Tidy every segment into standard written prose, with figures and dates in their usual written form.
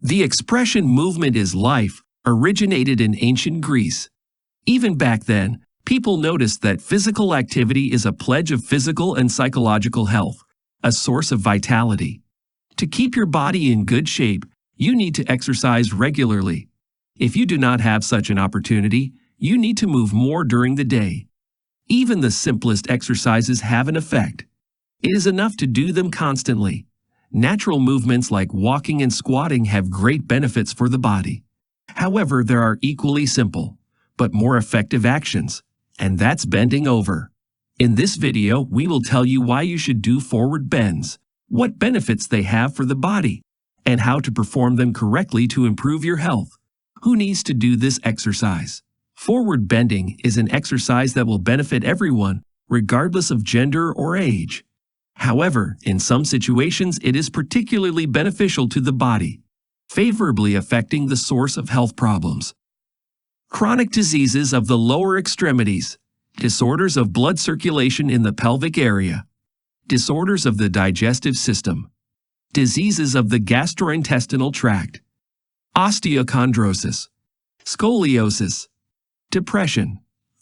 The expression "movement is life" originated in ancient Greece. Even back then, people noticed that physical activity is a pledge of physical and psychological health, a source of vitality. To keep your body in good shape, you need to exercise regularly. If you do not have such an opportunity, you need to move more during the day. Even the simplest exercises have an effect. It is enough to do them constantly. Natural movements like walking and squatting have great benefits for the body. However, there are equally simple, but more effective actions, and that's bending over. In this video, we will tell you why you should do forward bends, what benefits they have for the body, and how to perform them correctly to improve your health. Who needs to do this exercise? Forward bending is an exercise that will benefit everyone, regardless of gender or age. However, in some situations, it is particularly beneficial to the body, favorably affecting the source of health problems. Chronic diseases of the lower extremities, disorders of blood circulation in the pelvic area, disorders of the digestive system, diseases of the gastrointestinal tract, osteochondrosis, scoliosis, depression,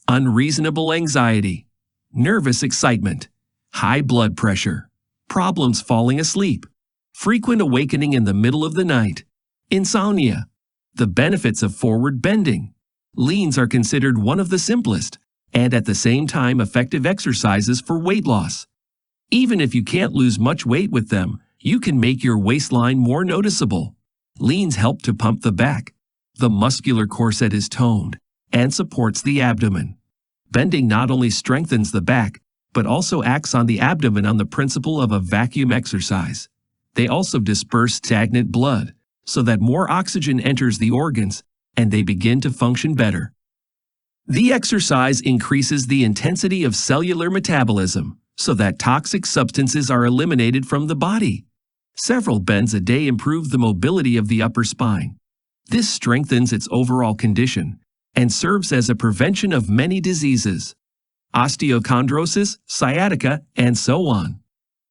unreasonable anxiety, nervous excitement, high blood pressure, problems falling asleep, frequent awakening in the middle of the night, insomnia. The benefits of forward bending. Leans are considered one of the simplest and at the same time effective exercises for weight loss. Even if you can't lose much weight with them, you can make your waistline more noticeable. Leans help to pump the back. The muscular corset is toned and supports the abdomen. Bending not only strengthens the back, but also acts on the abdomen on the principle of a vacuum exercise. They also disperse stagnant blood, so that more oxygen enters the organs and they begin to function better. The exercise increases the intensity of cellular metabolism, so that toxic substances are eliminated from the body. Several bends a day improve the mobility of the upper spine. This strengthens its overall condition and serves as a prevention of many diseases, osteochondrosis, sciatica, and so on.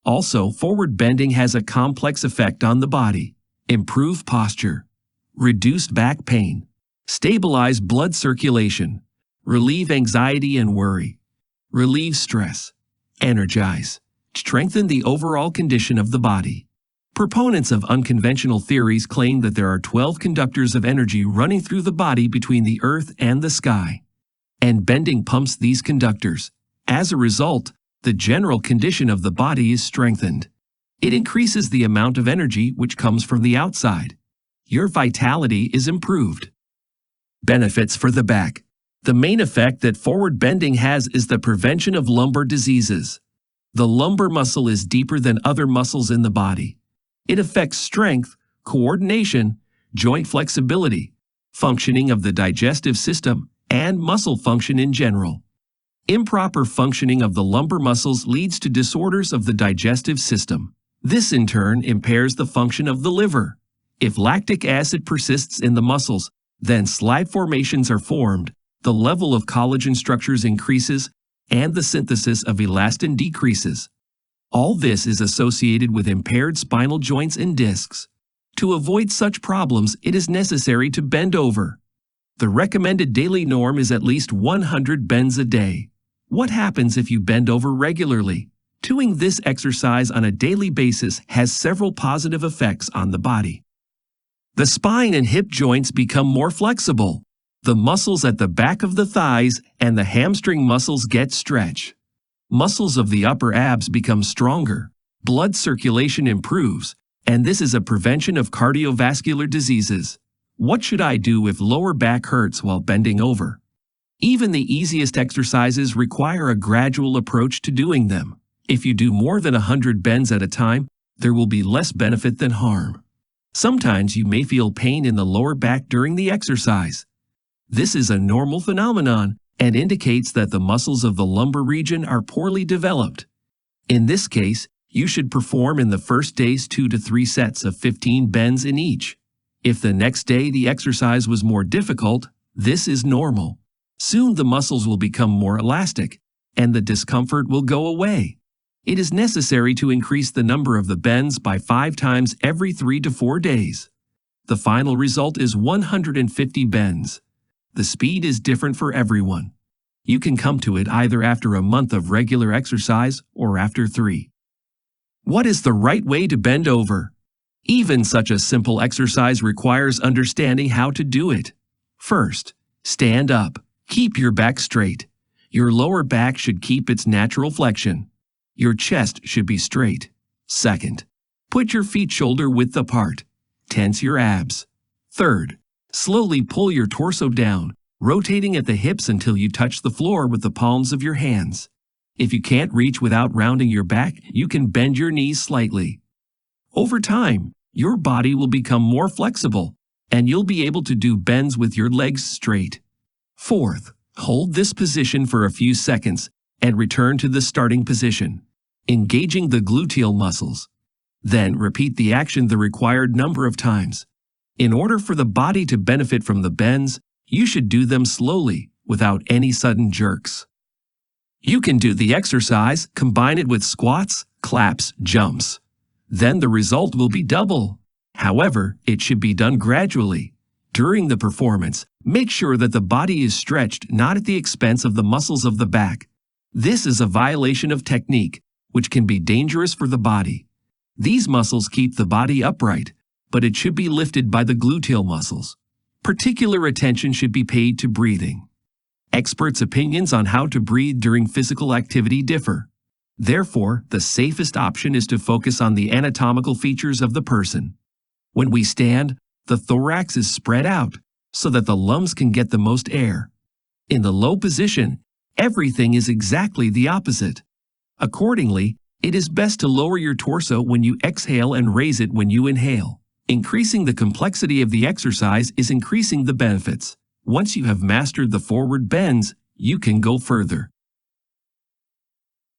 Also, forward bending has a complex effect on the body. Improve posture, reduce back pain, stabilize blood circulation, relieve anxiety and worry, relieve stress, energize, strengthen the overall condition of the body. Proponents of unconventional theories claim that there are 12 conductors of energy running through the body between the earth and the sky, and bending pumps these conductors. As a result, the general condition of the body is strengthened. It increases the amount of energy which comes from the outside. Your vitality is improved. Benefits for the back. The main effect that forward bending has is the prevention of lumbar diseases. The lumbar muscle is deeper than other muscles in the body. It affects strength, coordination, joint flexibility, functioning of the digestive system, and muscle function in general. Improper functioning of the lumbar muscles leads to disorders of the digestive system. This in turn impairs the function of the liver. If lactic acid persists in the muscles, then slag formations are formed, the level of collagen structures increases, and the synthesis of elastin decreases. All this is associated with impaired spinal joints and discs. To avoid such problems, it is necessary to bend over. The recommended daily norm is at least 100 bends a day. What happens if you bend over regularly? Doing this exercise on a daily basis has several positive effects on the body. The spine and hip joints become more flexible. The muscles at the back of the thighs and the hamstring muscles get stretch. Muscles of the upper abs become stronger. Blood circulation improves, and this is a prevention of cardiovascular diseases. What should I do if lower back hurts while bending over? Even the easiest exercises require a gradual approach to doing them. If you do more than 100 bends at a time, there will be less benefit than harm. Sometimes you may feel pain in the lower back during the exercise. This is a normal phenomenon and indicates that the muscles of the lumbar region are poorly developed. In this case, you should perform in the first day's 2 to 3 sets of 15 bends in each. If the next day the exercise was more difficult, this is normal. Soon the muscles will become more elastic, and the discomfort will go away. It is necessary to increase the number of the bends by 5 times every 3 to 4 days. The final result is 150 bends. The speed is different for everyone. You can come to it either after a month of regular exercise or after 3. What is the right way to bend over? Even such a simple exercise requires understanding how to do it. First, stand up. Keep your back straight. Your lower back should keep its natural flexion. Your chest should be straight. Second, put your feet shoulder width apart. Tense your abs. Third, slowly pull your torso down, rotating at the hips until you touch the floor with the palms of your hands. If you can't reach without rounding your back, you can bend your knees slightly. Over time, your body will become more flexible, and you'll be able to do bends with your legs straight. Fourth, hold this position for a few seconds and return to the starting position, engaging the gluteal muscles. Then repeat the action the required number of times. In order for the body to benefit from the bends, you should do them slowly, without any sudden jerks. You can do the exercise, combine it with squats, claps, jumps. Then the result will be double. However, it should be done gradually. During the performance, make sure that the body is stretched, not at the expense of the muscles of the back. This is a violation of technique, which can be dangerous for the body. These muscles keep the body upright, but it should be lifted by the gluteal muscles. Particular attention should be paid to breathing. Experts' opinions on how to breathe during physical activity differ. Therefore, the safest option is to focus on the anatomical features of the person. When we stand, the thorax is spread out so that the lungs can get the most air. In the low position, everything is exactly the opposite. Accordingly, it is best to lower your torso when you exhale and raise it when you inhale. Increasing the complexity of the exercise is increasing the benefits. Once you have mastered the forward bends, you can go further.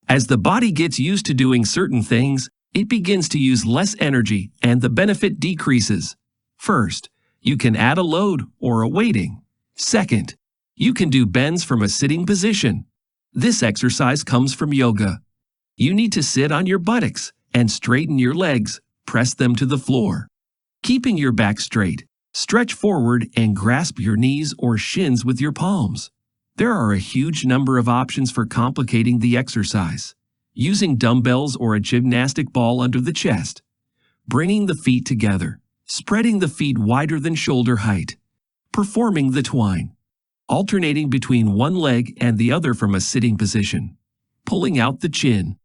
As the body gets used to doing certain things, it begins to use less energy and the benefit decreases. First, you can add a load or a weighting. Second, you can do bends from a sitting position. This exercise comes from yoga. You need to sit on your buttocks and straighten your legs, press them to the floor. Keeping your back straight, stretch forward and grasp your knees or shins with your palms. There are a huge number of options for complicating the exercise. Using dumbbells or a gymnastic ball under the chest. Bringing the feet together. Spreading the feet wider than shoulder height. Performing the twine. Alternating between one leg and the other from a sitting position. Pulling out the chin.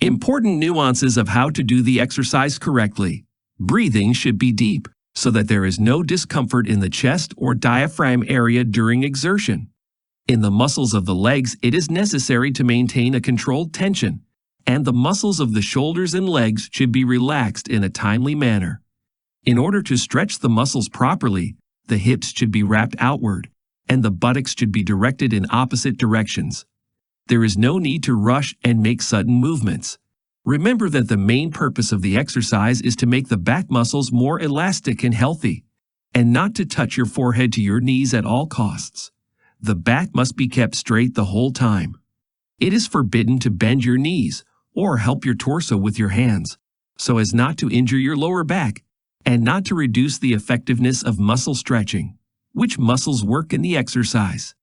Important nuances of how to do the exercise correctly. Breathing should be deep, so that there is no discomfort in the chest or diaphragm area during exertion. In the muscles of the legs, it is necessary to maintain a controlled tension, and the muscles of the shoulders and legs should be relaxed in a timely manner. In order to stretch the muscles properly, the hips should be wrapped outward, and the buttocks should be directed in opposite directions. There is no need to rush and make sudden movements. Remember that the main purpose of the exercise is to make the back muscles more elastic and healthy, and not to touch your forehead to your knees at all costs. The back must be kept straight the whole time. It is forbidden to bend your knees or help your torso with your hands, so as not to injure your lower back and not to reduce the effectiveness of muscle stretching. Which muscles work in the exercise?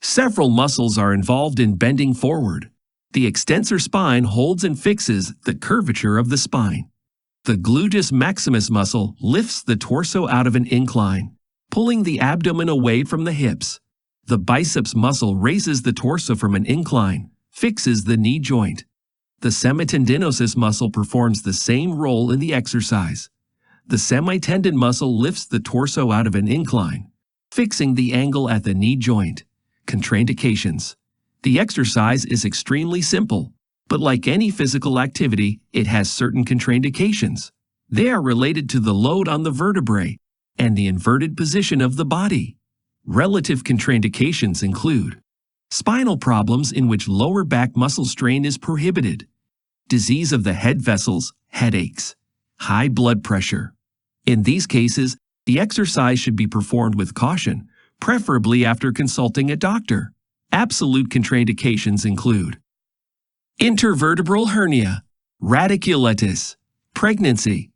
Several muscles are involved in bending forward. The extensor spine holds and fixes the curvature of the spine. The gluteus maximus muscle lifts the torso out of an incline, pulling the abdomen away from the hips. The biceps muscle raises the torso from an incline, fixes the knee joint. The semitendinosus muscle performs the same role in the exercise. The semitendon muscle lifts the torso out of an incline, fixing the angle at the knee joint. Contraindications. The exercise is extremely simple, but like any physical activity, it has certain contraindications. They are related to the load on the vertebrae and the inverted position of the body. Relative contraindications include spinal problems in which lower back muscle strain is prohibited, disease of the head vessels, headaches, high blood pressure. In these cases, the exercise should be performed with caution, preferably after consulting a doctor. Absolute contraindications include intervertebral hernia, radiculitis, pregnancy,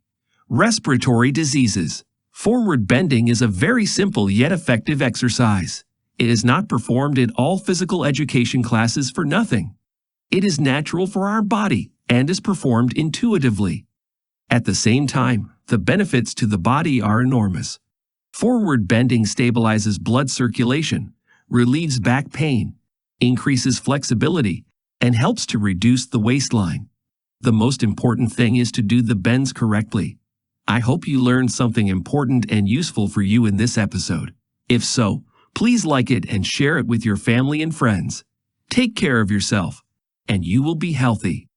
Respiratory diseases. Forward bending is a very simple yet effective exercise. It is not performed in all physical education classes for nothing. It is natural for our body and is performed intuitively. At the same time, the benefits to the body are enormous. Forward bending stabilizes blood circulation, relieves back pain, increases flexibility, and helps to reduce the waistline. The most important thing is to do the bends correctly. I hope you learned something important and useful for you in this episode. If so, please like it and share it with your family and friends. Take care of yourself, and you will be healthy.